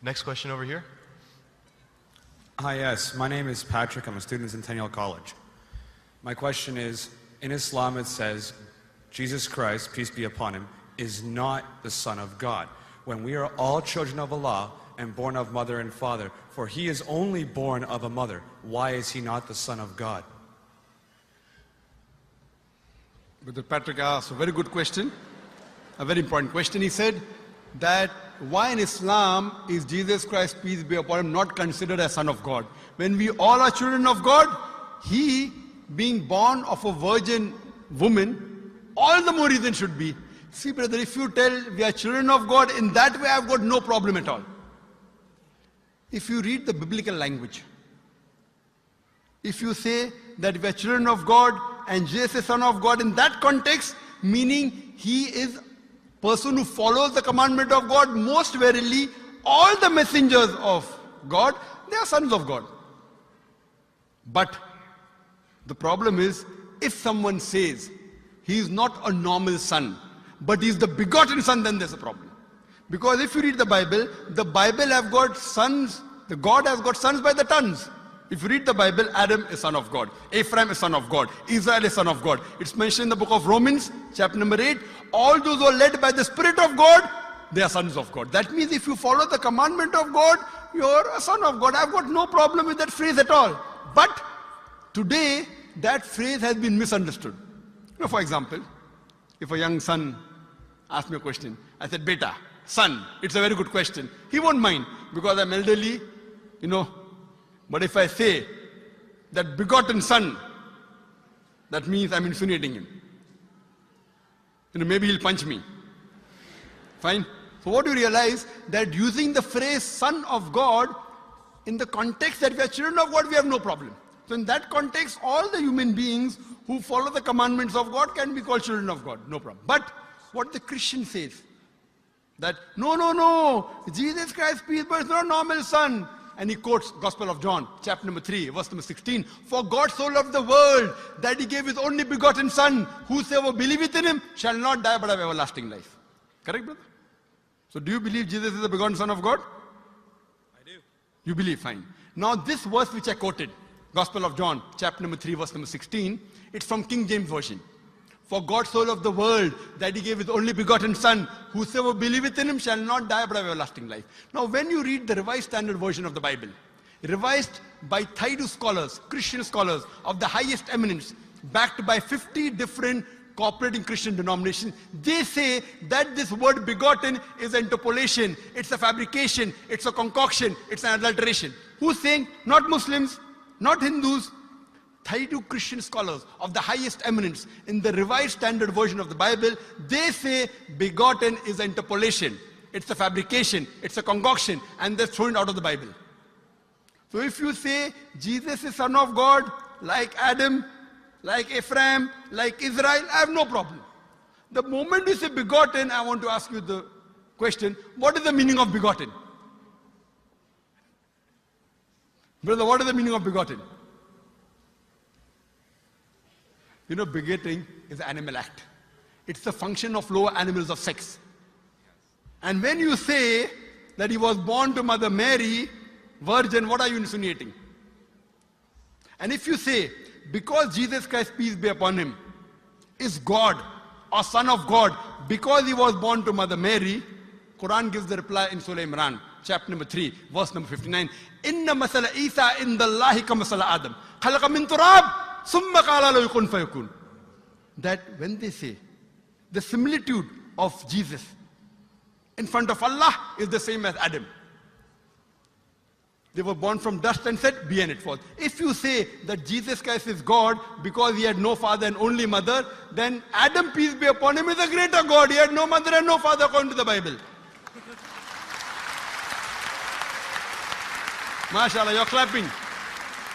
Next question over here. Hi, yes. My name is Patrick. I'm a student at Centennial College. My question is, in Islam it says, Jesus Christ, peace be upon him, is not the Son of God. When we are all children of Allah and born of mother and father, for he is only born of a mother, why is he not the Son of God? Brother Patrick asked a very good question, a very important question. He said that why in Islam is Jesus Christ, peace be upon him, not considered as Son of God? When we all are children of God, he being born of a virgin woman, all the more reason should be. See brother, if you tell we are children of God, in that way I've got no problem at all. If you read the biblical language, if you say that we are children of God and Jesus is Son of God, in that context, meaning he is person who follows the commandment of God, most verily all the messengers of God, they are sons of God. But the problem is, if someone says he is not a normal son, but he is the begotten son, then there's a problem. Because if you read the Bible have got sons, the God has got sons by the tons. If you read the Bible, Adam is son of God, Ephraim is son of God, Israel is son of God. It's mentioned in the book of Romans, chapter number 8, all those who are led by the Spirit of God, they are sons of God. That means if you follow the commandment of God, you're a son of God. I've got no problem with that phrase at all. But today, that phrase has been misunderstood. You know, for example, if a young son asks me a question, I said, Beta, son, it's a very good question. He won't mind because I'm elderly, you know. But if I say that begotten son, that means I'm insinuating him. You know, maybe he'll punch me. Fine. So what do you realize? That using the phrase son of God, in the context that we are children of God, we have no problem. So in that context, all the human beings who follow the commandments of God can be called children of God. No problem. But what the Christian says, that no, Jesus Christ, peace, but it's not a normal son. And he quotes Gospel of John, chapter number 3, verse number 16. For God so loved the world that he gave his only begotten son. Whosoever believeth in him shall not die but have everlasting life. Correct, brother? So do you believe Jesus is the begotten son of God? I do. You believe, fine. Now this verse which I quoted, Gospel of John, chapter number 3, verse number 16, it's from King James Version. For God so loved the world that he gave his only begotten son. Whosoever believeth in him shall not die but have everlasting life. Now when you read the Revised Standard Version of the Bible, revised by Thaidu scholars, Christian scholars of the highest eminence, backed by 50 different cooperating Christian denominations, they say that this word begotten is an interpolation, it's a fabrication, it's a concoction, it's an adulteration. Who's saying? Not Muslims, not Hindus, Thaidu Christian scholars of the highest eminence in the Revised Standard Version of the Bible, they say begotten is an interpolation. It's a fabrication, it's a concoction, and they're thrown out of the Bible. So if you say Jesus is Son of God, like Adam, like Ephraim, like Israel, I have no problem. The moment you say begotten, I want to ask you the question, what is the meaning of begotten? Brother, what is the meaning of begotten? You know, begetting is an animal act. It's the function of lower animals of sex. And when you say that he was born to Mother Mary, virgin, what are you insinuating? And if you say, because Jesus Christ, peace be upon him, is God or Son of God, because he was born to Mother Mary, Quran gives the reply in Surah Imran, chapter number 3, verse number 59. Inna masala Isa indallahi ka masala Adam. Khalaqa min turab. That when they say the similitude of Jesus in front of Allah is the same as Adam. They were born from dust and said, be and it was. If you say that Jesus Christ is God because he had no father and only mother, then Adam, peace be upon him, is a greater God. He had no mother and no father according to the Bible. MashaAllah, you're clapping.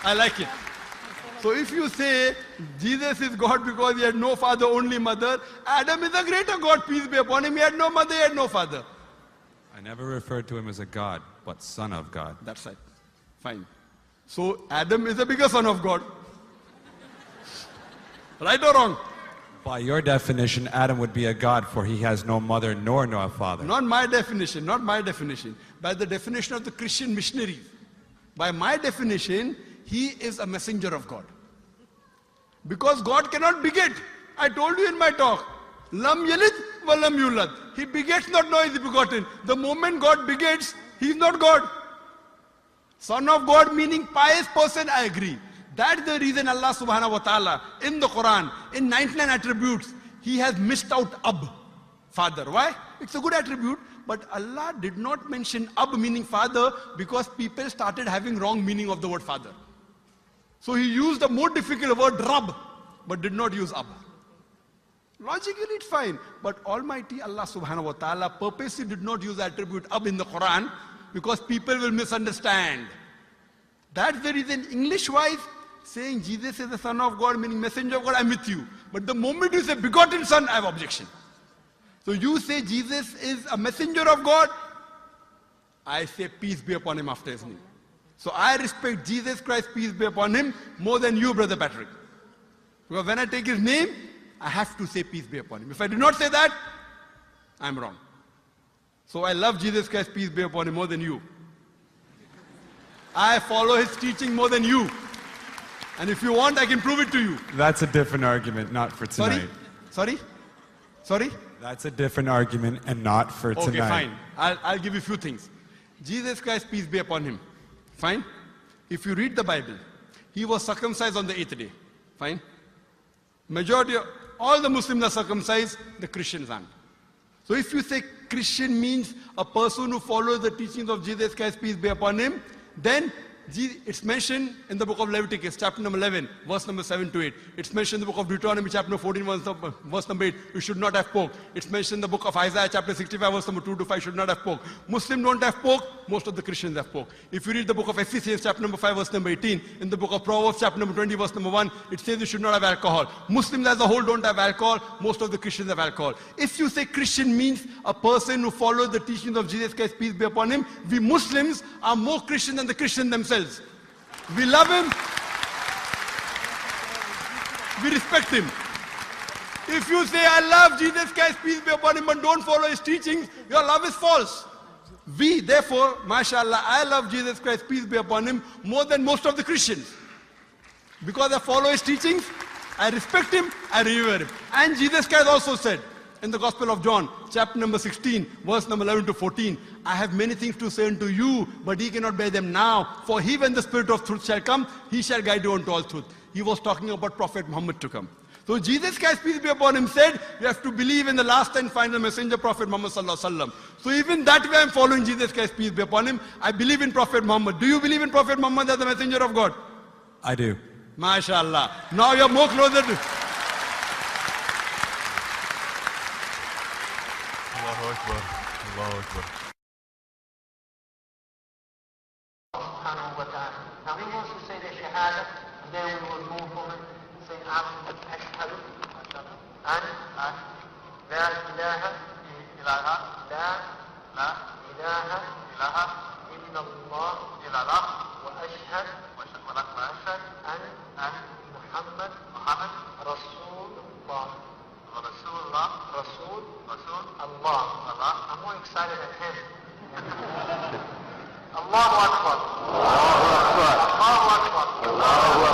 I like it. So if you say Jesus is God because he had no father, only mother, Adam is a greater God, peace be upon him. He had no mother, he had no father. I never referred to him as a God, but Son of God. That's right. Fine. So Adam is a bigger son of God. Right or wrong? By your definition, Adam would be a god, for he has no mother nor no father. Not my definition, not my definition. By the definition of the Christian missionaries. By my definition, he is a messenger of God. Because God cannot beget. I told you in my talk. Lam yalid wa lam yulad. He begets not, nor is he begotten. The moment God begets, he is not God. Son of God meaning pious person, I agree. That's the reason Allah subhanahu wa ta'ala in the Quran, in 99 attributes, he has missed out Ab, father. Why? It's a good attribute, but Allah did not mention Ab meaning father because people started having wrong meaning of the word father. So he used the more difficult word Rab, but did not use Ab. Logically it's fine, but Almighty Allah subhanahu wa ta'ala purposely did not use the attribute Ab in the Quran because people will misunderstand. That's the reason English-wise, saying Jesus is the Son of God, meaning messenger of God, I'm with you. But the moment you say begotten Son, I have objection. So you say Jesus is a messenger of God, I say peace be upon him after his name. So I respect Jesus Christ, peace be upon him, more than you, Brother Patrick. Because when I take his name, I have to say peace be upon him. If I do not say that, I'm wrong. So I love Jesus Christ, peace be upon him, more than you. I follow his teaching more than you. And if you want, I can prove it to you. That's a different argument, not for tonight. Sorry? That's a different argument and not for tonight. Okay, fine. I'll give you a few things. Jesus Christ, peace be upon him. Fine? If you read the Bible, he was circumcised on the 8th day. Fine? Majority of all the Muslims are circumcised, the Christians aren't. So if you say Christian means a person who follows the teachings of Jesus Christ, peace be upon him, then it's mentioned in the book of Leviticus, chapter number 11, verse number 7 to 8. It's mentioned in the book of Deuteronomy, chapter number 14, verse number 8, you should not have pork. It's mentioned in the book of Isaiah, chapter 65, verse number 2 to 5, should not have pork. Muslims don't have pork, most of the Christians have pork. If you read the book of Ephesians, chapter number 5, verse number 18, in the book of Proverbs, chapter number 20, verse number 1, it says you should not have alcohol. Muslims as a whole don't have alcohol, most of the Christians have alcohol. If you say Christian means a person who follows the teachings of Jesus Christ, peace be upon him, we Muslims are more Christian than the Christians themselves. We love him. We respect him. If you say, I love Jesus Christ, peace be upon him, but don't follow his teachings, your love is false. We, therefore, mashallah, I love Jesus Christ, peace be upon him, more than most of the Christians. Because I follow his teachings, I respect him, I revere him. And Jesus Christ also said, in the Gospel of John, chapter number 16, verse number 11 to 14, I have many things to say unto you, but ye cannot bear them now. For he, when the Spirit of truth shall come, he shall guide you unto all truth. He was talking about Prophet Muhammad to come. So Jesus Christ, peace be upon him, said, you have to believe in the last and final messenger, Prophet Muhammad sallallahu alaihi wasallam. So even that way I'm following Jesus Christ, peace be upon him. I believe in Prophet Muhammad. Do you believe in Prophet Muhammad as the messenger of God? I do. MashaAllah. Now you're more closer to... Allahu Akbar. Allahu Akbar. Now he wants to say the Shahada, and then we will move on and say أشهد أن لا إله إلا الله وأشهد أن محمد رسول الله. رسول الله. I'm more excited than him. الله أكبر. الله أكبر. الله